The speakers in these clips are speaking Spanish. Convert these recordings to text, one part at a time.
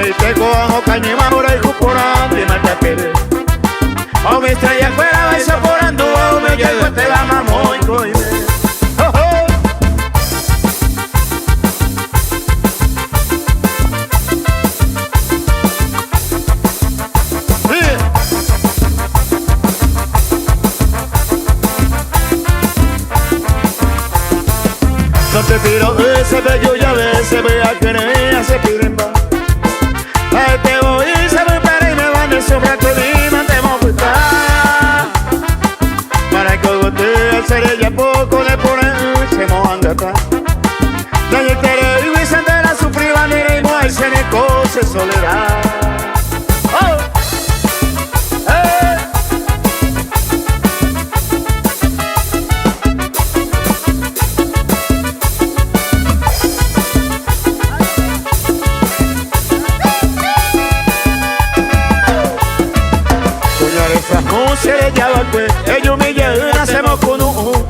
ahí te cojo cañima por ahí cuporando y mata querer. O mi estrella fuera vais soporando, o me llego te la mamo y coime. No te tiro ese bello y a veces vea que me hace pirimba. Ahí te voy y se me para y me van de sobra que Lima te voy a buscar. Para que gote al ser ella poco le pone se mojan de atrás. La yetere y Vicente la sufriba ni y no hay seneco se soledad. Se le llama pues, ellos me llevan, hacemos con un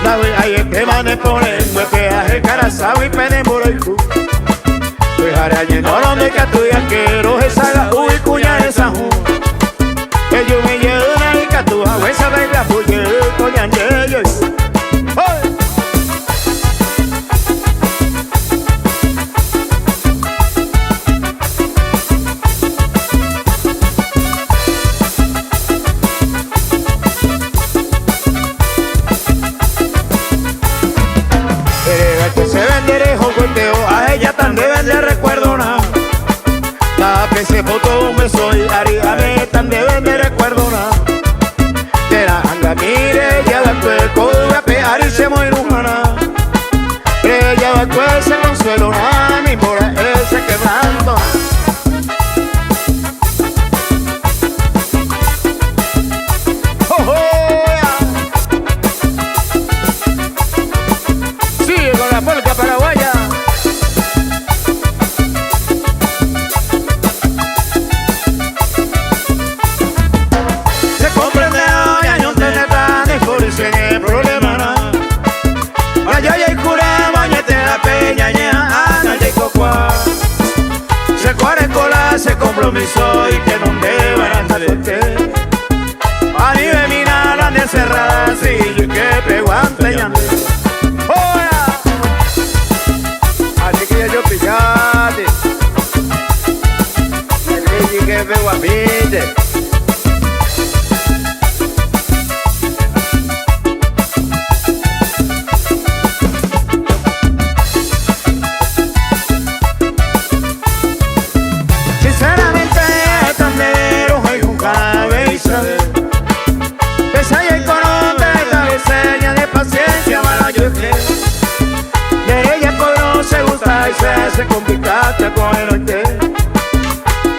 la voy a ir que van a poner, me peaje carazao y pene por el cu. Pues ahora lleno donde que tú ya quiero, esa la uy cuña de San Juan. Ellos me llevan y que tú a huesa de la puye, coñan de ellos. Que se vende de jogoteo, a ella tan deben de recuerdo nada. La que se foto un beso y haríame tan deben de recuerdo nada. De la anga mire, ya va el cuerpo, voy a pegar y se muere humana. Ella va el cuerpo, se consuelo nada, mi por ese quebrando. La polca paraguaya. Se comprende hoy años de neta de policía ni problema nada. Allá y cura bañete la peña ana de cocua. Se cuare cola se compromiso y que no me van a salir. A nivel mina la encerrada si yo que pego anteñando. Yo pillate el rey que veo a pide. Sinceramente tandero hay un cabeza pesa y el cono de cabeza de paciencia mala yo creo. De ella por se gusta y se hace complicada con el oite.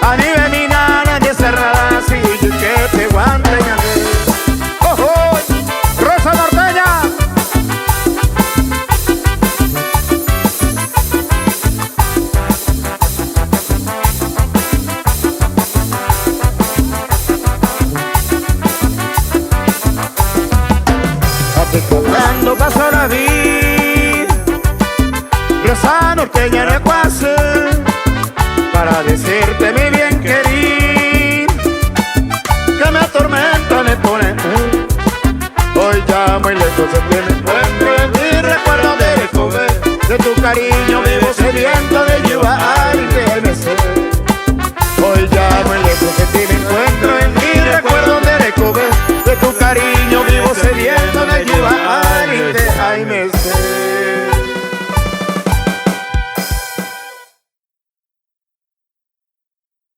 A nivel mi nana de cerrada, si yo que te guante y ¡ojo! ¡Rosa Norteña! Cuando pasó la vida Rosa Norteña no pase para decirte mi bien querido que me atormenta, me pone hoy ya muy lejos se tiene.